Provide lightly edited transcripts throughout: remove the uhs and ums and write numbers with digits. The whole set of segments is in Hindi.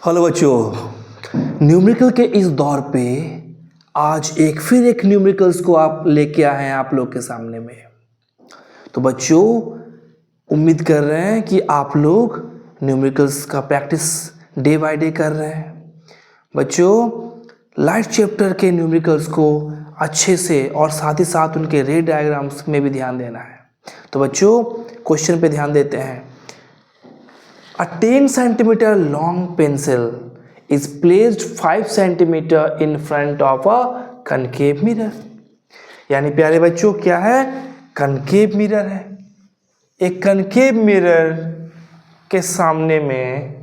हेलो बच्चों, न्यूमेरिकल के इस दौर पे आज फिर एक न्यूमेरिकल्स को आप लेके आए हैं आप लोग के सामने में। तो बच्चों, उम्मीद कर रहे हैं कि आप लोग न्यूमेरिकल्स का प्रैक्टिस डे बाय डे कर रहे हैं। बच्चों, लाइट चैप्टर के न्यूमेरिकल्स को अच्छे से और साथ ही साथ उनके रे डायग्राम्स में भी ध्यान देना है। तो बच्चों, क्वेश्चन पे ध्यान देते हैं। A 10 centimeter long pencil is placed 5 centimeter in front of a concave mirror। यानी प्यारे बच्चों, क्या है? कनकेव मिरर है। एक कनकेव मिरर के सामने में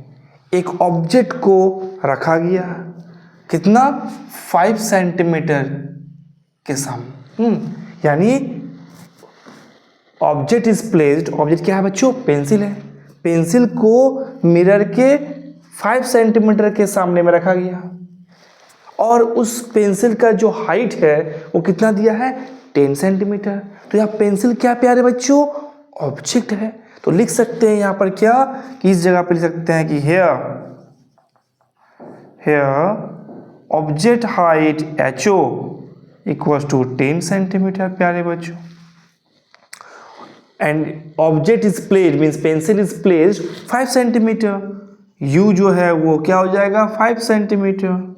एक ऑब्जेक्ट को रखा गया। कितना? 5 सेंटीमीटर के सामने। यानी ऑब्जेक्ट इज प्लेस्ड। ऑब्जेक्ट क्या है बच्चों? पेंसिल है। पेंसिल को मिरर के 5 सेंटीमीटर के सामने में रखा गया और उस पेंसिल का जो हाइट है वो कितना दिया है? 10 सेंटीमीटर। तो यहाँ पेंसिल क्या प्यारे बच्चों? ऑब्जेक्ट है। तो लिख सकते हैं यहाँ पर क्या कि इस जगह पर लिख सकते हैं कि here object height HO equals to 10 centimetre प्यारे बच्चों। And object is placed means pencil is placed 5 centimetre. U जो है वो क्या हो जाएगा? 5 सेंटीमीटर।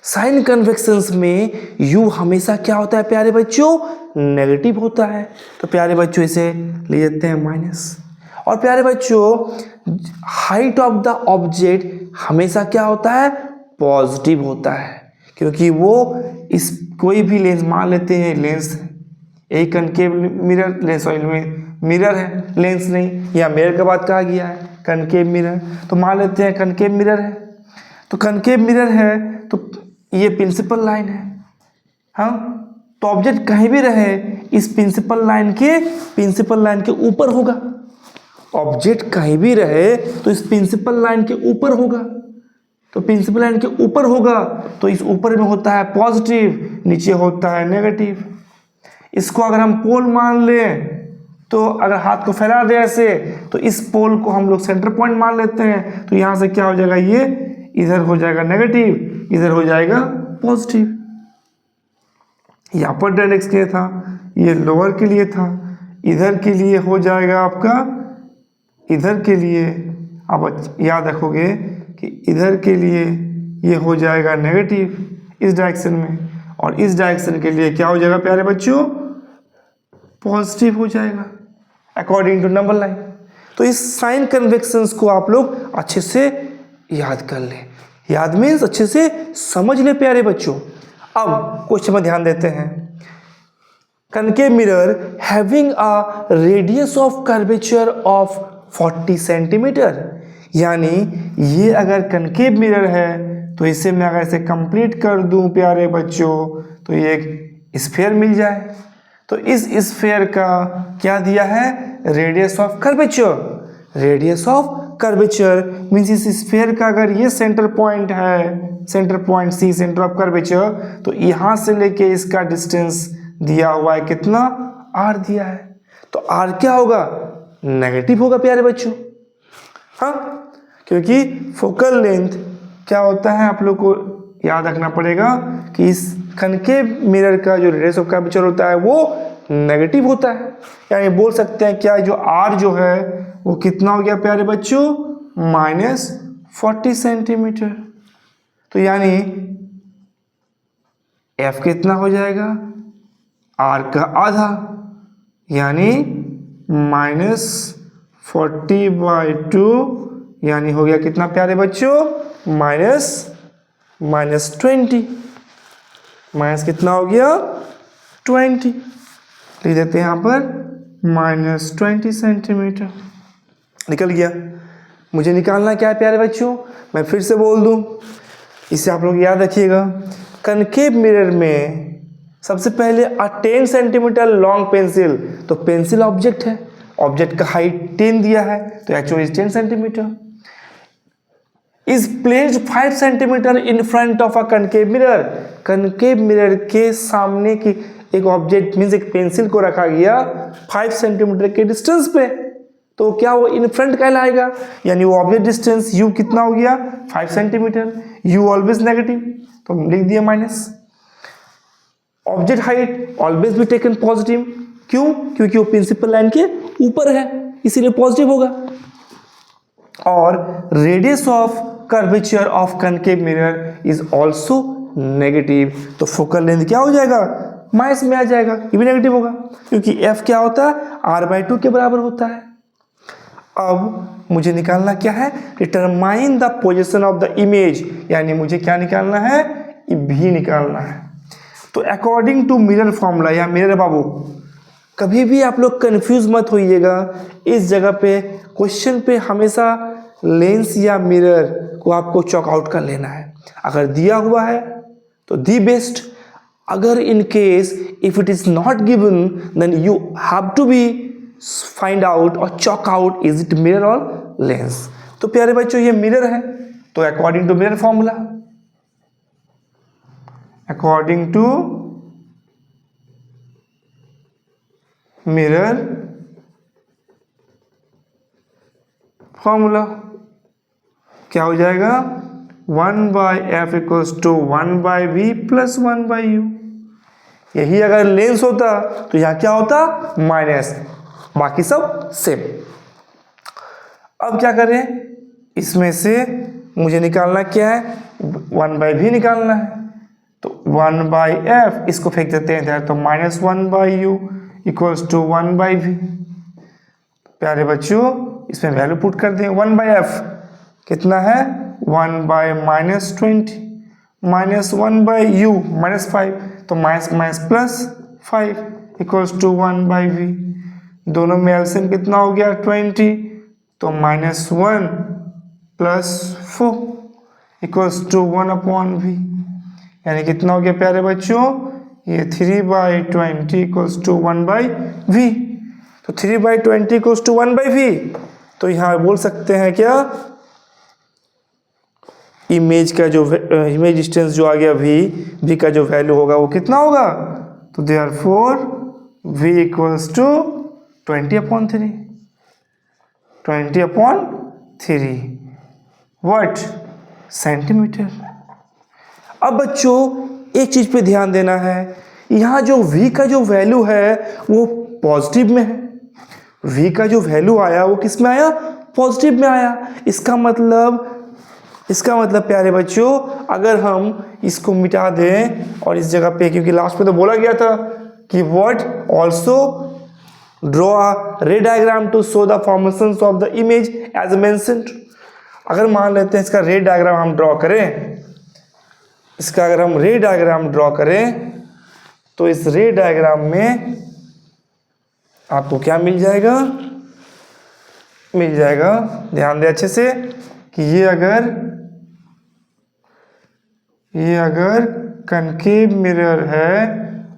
साइन कन्वेक्शंस में U हमेशा क्या होता है प्यारे बच्चों? नेगेटिव होता है। तो प्यारे बच्चों इसे ले लेते हैं माइनस। और प्यारे बच्चों, हाइट ऑफ द ऑब्जेक्ट हमेशा क्या होता है? पॉजिटिव होता है, क्योंकि वो इस कोई भी लेंस मान लेते हैं, लेंस एक कनकेव मिरर मिरर है, लेंस नहीं। या मिरर का बात कहा गया है, कनकेव मिरर। तो मान लेते हैं कनकेव मिरर है। तो कनकेव मिरर है तो ये प्रिंसिपल लाइन है। हाँ, तो ऑब्जेक्ट कहीं भी रहे इस प्रिंसिपल लाइन के ऊपर होगा। ऑब्जेक्ट कहीं भी रहे तो इस प्रिंसिपल लाइन के ऊपर होगा। तो प्रिंसिपल लाइन के ऊपर होगा तो इस ऊपर में होता है पॉजिटिव, नीचे होता है नेगेटिव। इसको अगर हम पोल मान लें तो अगर हाथ को फैला दे ऐसे तो इस पोल को हम लोग सेंटर पॉइंट मान लेते हैं। तो यहाँ से क्या हो जाएगा? ये इधर हो जाएगा नेगेटिव, इधर हो जाएगा पॉजिटिव। ये अपर डायरेक्शन के लिए था, ये लोअर के लिए था। इधर के लिए हो जाएगा आपका, इधर के लिए आप याद रखोगे कि इधर के लिए ये हो जाएगा नेगेटिव इस डायरेक्शन में, और इस डायरेक्शन के लिए क्या हो जाएगा प्यारे बच्चों? पॉजिटिव हो जाएगा अकॉर्डिंग टू नंबर लाइन। तो इस साइन कन्वेक्शंस को आप लोग अच्छे से याद कर लें। याद मीन्स अच्छे से समझ ले प्यारे बच्चों। अब क्वेश्चन में ध्यान देते हैं। Concave mirror having a radius of curvature of 40 centimetre. यानी ये अगर कनकेव मिरर है तो इसे मैं अगर इसे कंप्लीट कर दूं प्यारे बच्चों तो ये एक स्फीयर मिल जाए। तो इस स्फीयर का क्या दिया है? Radius of curvature. Radius of curvature means इस स्फीयर का अगर ये सेंटर पॉइंट है, centre point C centre of curvature, तो यहाँ से लेके इसका डिस्टेंस दिया हुआ है कितना? R दिया है। तो R क्या होगा? नेगेटिव होगा प्यारे बच्चों। हाँ, क्योंकि फोकल लेंथ क्या होता है आप लोग को याद रखना पड़ेगा कि इस कनकेव मिरर का जो रेडियस ऑफ कर्वेचर होता है वो नेगेटिव होता है। यानी बोल सकते हैं क्या, जो R जो है वो कितना हो गया प्यारे बच्चों? -40 सेंटीमीटर। तो यानी F कितना हो जाएगा? R का आधा, यानी -40/2, यानी हो गया कितना प्यारे बच्चों? -20। माइनस कितना हो गया? 20। लिख देते हैं यहाँ पर -20 सेंटीमीटर। निकल गया। मुझे निकालना क्या है प्यारे बच्चों? मैं फिर से बोल दूं, इसे आप लोग याद रखिएगा। कनकेव मिरर में सबसे पहले 10 सेंटीमीटर लॉन्ग पेंसिल, तो पेंसिल ऑब्जेक्ट है, ऑब्जेक्ट का हाइट 10 दिया है तो HO is 10 centimetre. Is placed 5 centimetre in front of a concave mirror. Concave mirror के सामने की एक ऑब्जेक्ट मीन्स एक पेंसिल को रखा गया 5 सेंटीमीटर के डिस्टेंस पे। तो क्या वो इन फ्रंट कहलाएगा, यानी वो ऑब्जेक्ट डिस्टेंस u कितना हो गया 5 सेंटीमीटर, u ऑलवेज नेगेटिव तो लिख दिया minus. Object height always be taken positive, क्यों, क्योंकि वो प्रिंसिपल लाइन के ऊपर है इसीलिए पॉजिटिव होगा। और radius of curvature of concave mirror is also negative, तो फोकल लेंथ क्या हो जाएगा माइनस में आ जाएगा, ये भी नेगेटिव होगा क्योंकि f क्या होता है r/2 के बराबर होता है। अब मुझे निकालना क्या है, determine the position of the image, यानी मुझे क्या निकालना है v निकालना है। तो अकॉर्डिंग टू मिरर फॉर्मूला या मिरर बाबू, कभी भी आप लोग कंफ्यूज मत होइएगा, इस जगह पे क्वेश्चन पे हमेशा लेंस या मिरर को आपको चॉक आउट कर लेना है। अगर दिया हुआ है तो दी बेस्ट, अगर in case if it is not given then you have to be find out और chalk out is it mirror और लेंस। तो प्यारे बच्चों ये मिरर है, तो according to mirror formula, according to mirror formula क्या हो जाएगा 1/f equals to 1/v plus 1/u। यही अगर लेंस होता तो यहाँ क्या होता माइनस, बाकी सब सेम। अब क्या करें, इसमें से मुझे निकालना क्या है 1/v निकालना है, तो 1/f इसको फेंक देते हैं इधर, तो minus 1/u equals to 1/v। प्यारे बच्चों इसमें वैल्यू पुट कर दें, 1/f कितना है 1/-20 माइनस 1/u -5, तो minus minus plus 5 equals to 1/v। दोनों में एलसीएम कितना हो गया 20, तो -1 प्लस 4 इक्वल्स टू 1/v, यानी कितना हो गया प्यारे बच्चों ये 3/20 इक्वल्स टू 1/v। तो 3/20 इक्वल्स टू 1/v, तो यहाँ बोल सकते हैं क्या इमेज का जो इमेज डिस्टेंस जो आ गया v का जो वैल्यू होगा वो कितना होगा, तो therefore v equals to 20/3 what centimetre. अब बच्चों एक चीज पे ध्यान देना है, यहाँ जो v का जो वैल्यू है वो पॉजिटिव में है, v का जो वैल्यू आया वो किस में आया पॉजिटिव में आया। इसका मतलब प्यारे बच्चों अगर हम इसको मिटा दें और इस जगह पे, क्योंकि लास्ट में तो बोला गया था कि what also draw a ray diagram to show the formations of the image as mentioned. अगर मान लेते हैं इसका रे डायग्राम हम ड्रॉ करें, इसका अगर हम रे डायग्राम ड्रॉ करें तो इस रे डायग्राम में आपको क्या मिल जाएगा, ध्यान दें अच्छे से कि ये अगर कनकेव मिरर है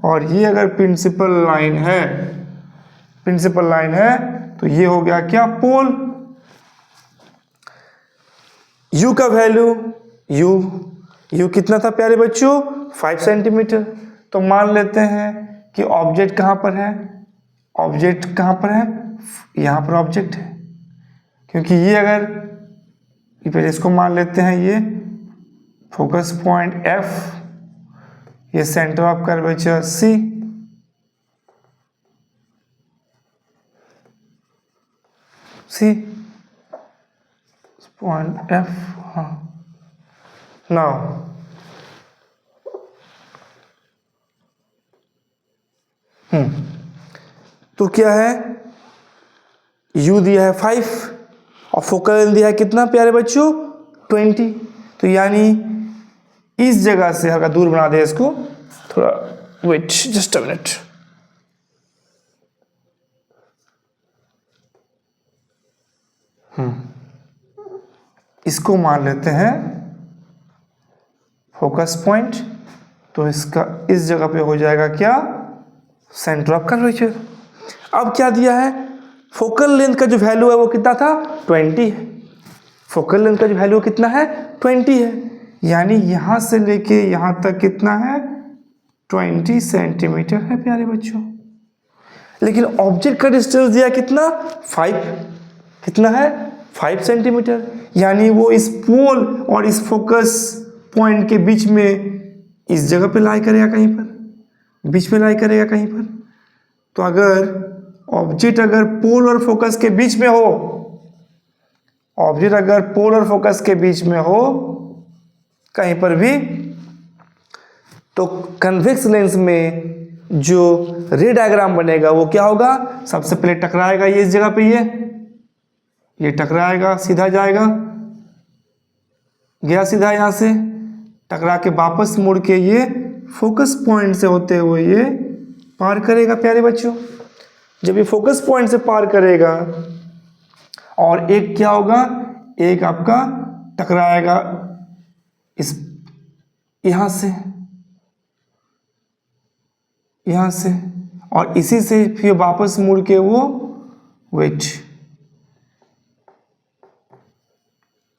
और ये अगर प्रिंसिपल लाइन है तो ये हो गया क्या पोल। u का वैल्यू u कितना था प्यारे बच्चों 5 सेंटीमीटर। तो मान लेते हैं कि ऑब्जेक्ट कहाँ पर है, यहाँ पर ऑब्जेक्ट है, क्योंकि ये अगर पहले इसको मान लेते हैं ये फोकस पॉइंट f, ये centre of curvature c, point f। हाँ नाउ तो क्या है u दिया है 5 और फोकल लेंथ दिया है कितना प्यारे बच्चों 20। तो यानी इस जगह से हल्का दूर बना दे इसको थोड़ा, वेट जस्ट अ मिनट। इसको मान लेते हैं फोकस पॉइंट, तो इसका इस जगह पे हो जाएगा क्या सेंटर ऑफ कर्वेचर। अब क्या दिया है फोकल लेंथ का जो वैल्यू है वो कितना था 20 है, फोकल लेंथ का जो वैल्यू कितना है 20 है, यानी यहाँ से लेके यहाँ तक कितना है 20 सेंटीमीटर है प्यारे बच्चों। लेकिन ऑब्जेक्ट का डिस्टेंस दिया कितना 5, कितना है 5 सेंटीमीटर, यानी वो इस पोल और इस फोकस पॉइंट के बीच में इस जगह पे लाई करेगा, कहीं पर बीच में लाई करेगा कहीं पर। तो अगर ऑब्जेक्ट अगर पोल और फोकस के बीच में हो, ऑब्जेक्ट अगर पोल और फोकस के बीच में हो कहीं पर भी, तो कन्वेक्स लेंस में जो रे डायग्राम बनेगा वो क्या होगा, सबसे पहले टकराएगा ये इस जगह पे, ये टकराएगा, सीधा जाएगा, गया सीधा यहाँ से, टकरा के वापस मुड़ के ये फोकस पॉइंट से होते हुए ये पार करेगा प्यारे बच्चों। जब ये फोकस पॉइंट से पार करेगा और एक क्या होगा, एक आपका टकराएगा इस यहाँ से और इसी से फिर वापस मुड़ के वो वेट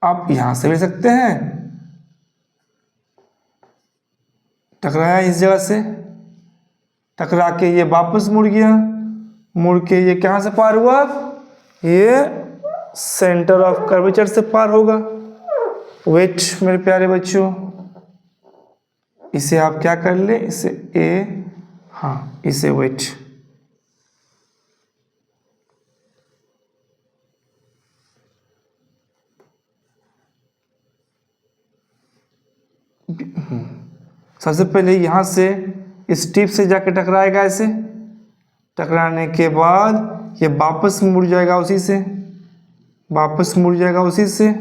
आप यहां से ले सकते हैं, टकराया इस जगह से, टकरा के ये वापस मुड़ गया, मुड़ के ये कहां से पार हुआ, ये सेंटर ऑफ कर्वेचर से पार होगा। वेट मेरे प्यारे बच्चों, इसे आप क्या कर ले, इसे ए, हाँ इसे वेट, सबसे पहले यहां से इस टिप से जाके टकराएगा, ऐसे टकराने के बाद ये वापस मुड़ जाएगा उसी से, वापस मुड़ जाएगा उसी से,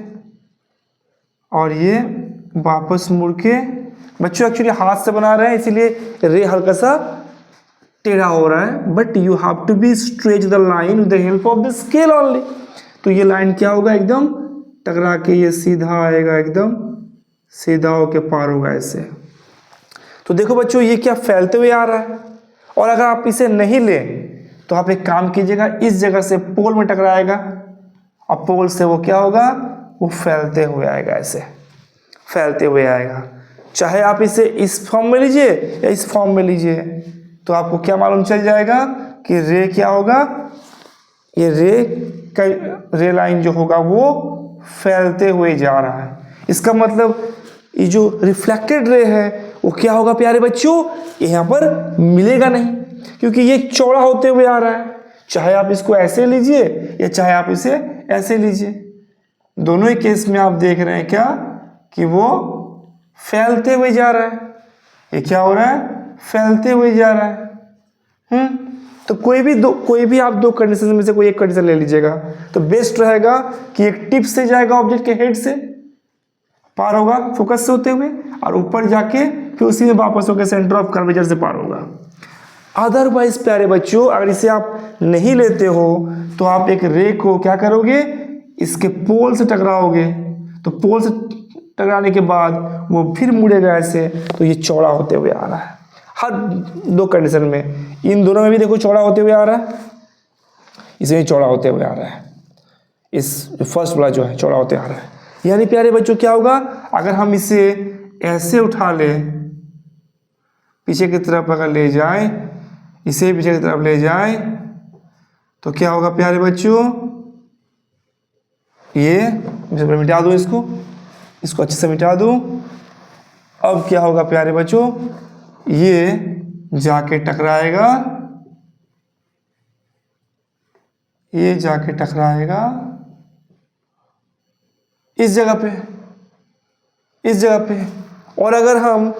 और ये वापस मुड़ के, बच्चों एक्चुअली हाथ से बना रहे हैं इसीलिए रे हल्का सा टेढ़ा हो रहा है, but you have to be stretch the line with the help of the scale only. तो ये लाइन क्या होगा, एकदम टकरा के ये सीधा आएगा, एकदम सीधा होके पार होगा ऐसे। तो देखो बच्चों ये क्या फैलते हुए आ रहा है, और अगर आप इसे नहीं लें तो आप एक काम कीजिएगा, इस जगह से पोल में टकराएगा और पोल से वो क्या होगा, वो फैलते हुए आएगा, ऐसे फैलते हुए आएगा। चाहे आप इसे इस फॉर्म में लीजिए या इस फॉर्म में लीजिए, तो आपको क्या मालूम चल जाएगा कि रे क्या होगा, ये रे लाइन जो होगा वो फैलते हुए जा रहा है। इसका मतलब ये जो रिफ्लेक्टेड रे है वो क्या होगा प्यारे बच्चों, यहाँ पर मिलेगा नहीं, क्योंकि ये चौड़ा होते हुए आ रहा है। चाहे आप इसको ऐसे लीजिए या चाहे आप इसे ऐसे लीजिए, दोनों ही केस में आप देख रहे हैं क्या कि वो फैलते हुए जा रहा है। ये क्या हो रहा है, फैलते हुए जा रहा है। तो कोई भी आप दो कंडीशन में से कोई एक कंडीशन ले लीजिएगा, तो बेस्ट रहेगा कि एक टिप से जाएगा ऑब्जेक्ट के हेड से, पार होगा फोकस से होते हुए, और ऊपर जाके फिर उसी में वापस होकर सेंटर ऑफ कर्वेचर से पार होगा। अदरवाइज प्यारे बच्चों अगर इसे आप नहीं लेते हो तो आप एक रे को क्या करोगे, इसके पोल से टकराओगे, तो पोल से टकराने के बाद वो फिर मुड़ेगा ऐसे, तो ये चौड़ा होते हुए आ रहा है। हर दो कंडीशन में, इन दोनों में भी देखो चौड़ा होते हुए आ रहा है, इसमें चौड़ा होते हुए आ रहा है, इस फर्स्ट वाला जो है चौड़ा होते आ रहा है। यानी प्यारे बच्चों क्या होगा, अगर हम इसे ऐसे उठा ले, पीछे की तरफ अगर ले जाए, इसे पीछे की तरफ ले जाए, तो क्या होगा प्यारे बच्चों, ये मिटा दूं, इसको अच्छे से मिटा दूं। अब क्या होगा प्यारे बच्चों, ये जाके टकराएगा, ये जाके टकराएगा इस जगह पे, और अगर हम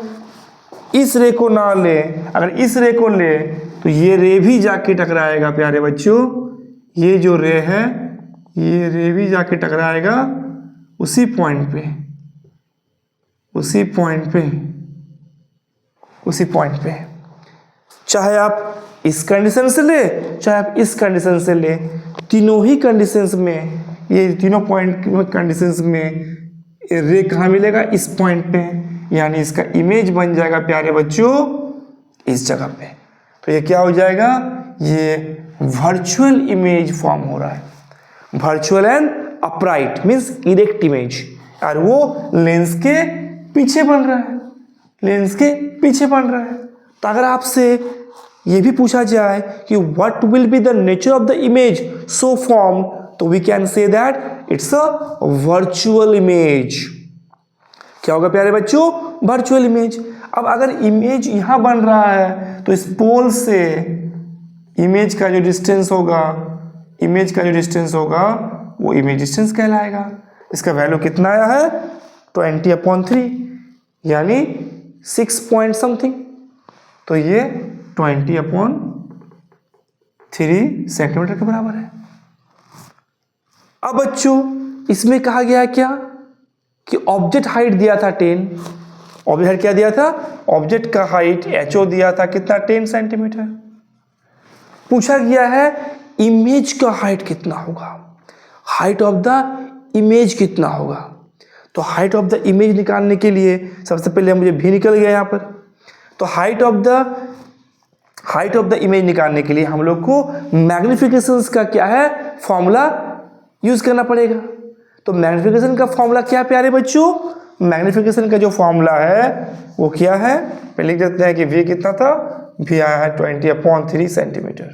इस रे को ना ले, अगर इस रे को ले तो ये रे भी जाके टकराएगा प्यारे बच्चों, ये जो रे है ये रे भी जाके टकराएगा उसी पॉइंट पे। चाहे आप इस कंडीशन से ले, चाहे आप इस कंडीशन से ले, तीनों ही कंडीशंस में, ये तीनों पॉइंट कंडीशंस में रे कहाँ मिलेगा, इस पॉइंट पे, यानी इसका इमेज बन जाएगा प्यारे बच्चों इस जगह पे। तो ये क्या हो जाएगा, ये वर्चुअल इमेज फॉर्म हो रहा है, virtual and upright means erect image, और वो लेंस के पीछे बन रहा है, तो अगर आपसे ये भी पूछा जाए कि what will be the nature of the image so form, तो we can say that it's a virtual image. क्या होगा प्यारे बच्चों? Virtual image. अब अगर इमेज यहाँ बन रहा है तो इस पोल से इमेज का जो डिस्टेंस होगा, वो इमेज डिस्टेंस कहलाएगा। इसका वैल्यू कितना आया है? 20/3 यानी 6 पॉइंट समथिंग। तो ये 20/3 सेंटीमीटर के बराबर है। अब बच्चों इसमें कहा गया क्या कि ऑब्जेक्ट हाइट दिया था 10। ऑब्जेक्ट हाइट क्या दिया था? ऑब्जेक्ट का हाइट HO दिया था कितना? 10 सेंटीमीटर। पूछा गया है इमेज का हाइट कितना होगा, हाइट ऑफ द इमेज कितना होगा। तो हाइट ऑफ द इमेज निकालने के लिए सबसे पहले मुझे भी निकल गया यहाँ पर। तो हाइट ऑफ द इमेज निकालने के लिए हम लोग को मैग्निफिकेशंस का क्या है? फॉर्मूला यूज करना पड़ेगा। तो मैग्निफिकेशन का फॉर्मूला क्या प्यारे बच्चों? मैग्निफिकेशन का जो फॉर्मूला है वो क्या है? पहले लिख देते हैं कि v कितना था? v आया है 20/3 सेंटीमीटर।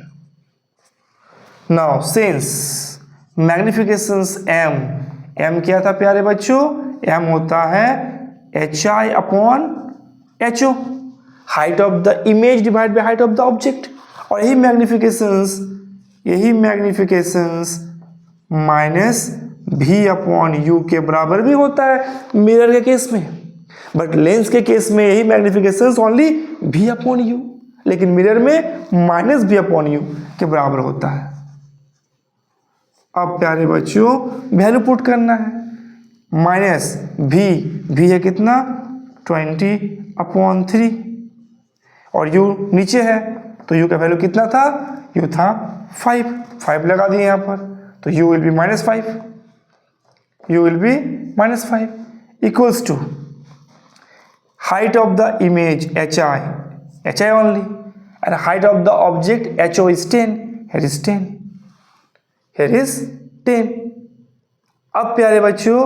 नाउ सिंस मैग्निफिकेशंस m क्या था प्यारे बच्चों? m होता है HI/HO, height of the image divide by height of the object. और यही मैग्निफिकेशंस माइनस v/u के बराबर भी होता है मिरर के केस में। बट लेंस के केस में यही मैग्निफिकेशंस ओनली v/u, लेकिन मिरर में माइनस v/u के बराबर होता है। अब प्यारे बच्चों वैल्यू पुट करना है। माइनस v है कितना? 20/3 और u नीचे है तो u का वैल्यू कितना था? u था 5 लगा दिए यहाँ पर, तो u will be -5 equals to height of the image HI only and height of the object HO is 10. Here is 10. अब प्यारे बच्चों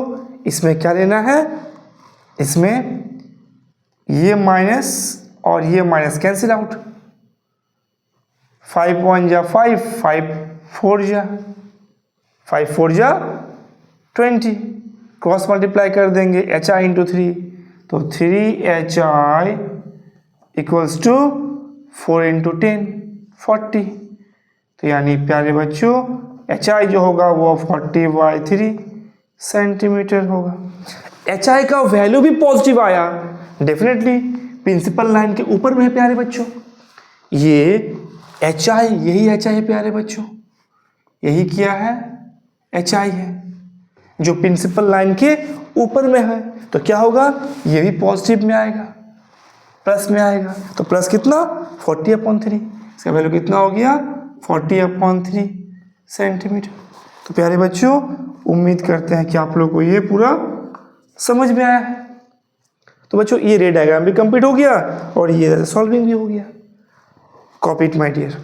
इसमें क्या लेना है? इसमें ये माइनस और ये माइनस कैंसिल आउट। 5 1 जा 5, 5 4 जा 20। क्रॉस मल्टीप्लाई कर देंगे HI × 3, तो 3HI इक्वल्स टू 4 × 10 40। तो यानी प्यारे बच्चों HI जो होगा वो 40/3 सेंटीमीटर होगा। HI का वैल्यू भी पॉजिटिव आया, डेफिनेटली प्रिंसिपल लाइन के ऊपर में है प्यारे बच्चों। ये HI, यही HI है प्यारे बच्चों, यही क्या है? HI है जो प्रिंसिपल लाइन के ऊपर में है। तो क्या होगा? ये भी पॉजिटिव में आएगा, प्लस में आएगा। तो प्लस कितना? 40/3। इसका वैल्यू कितना हो गया? 40/3 सेंटीमीटर। तो प्यारे बच्चों उम्मीद करते हैं कि आप लोग को ये पूरा समझ में आया है। तो बच्चों ये रे डायग्राम भी कंप्लीट हो गया और ये सॉल्विंग भी हो गया। Copy it my dear.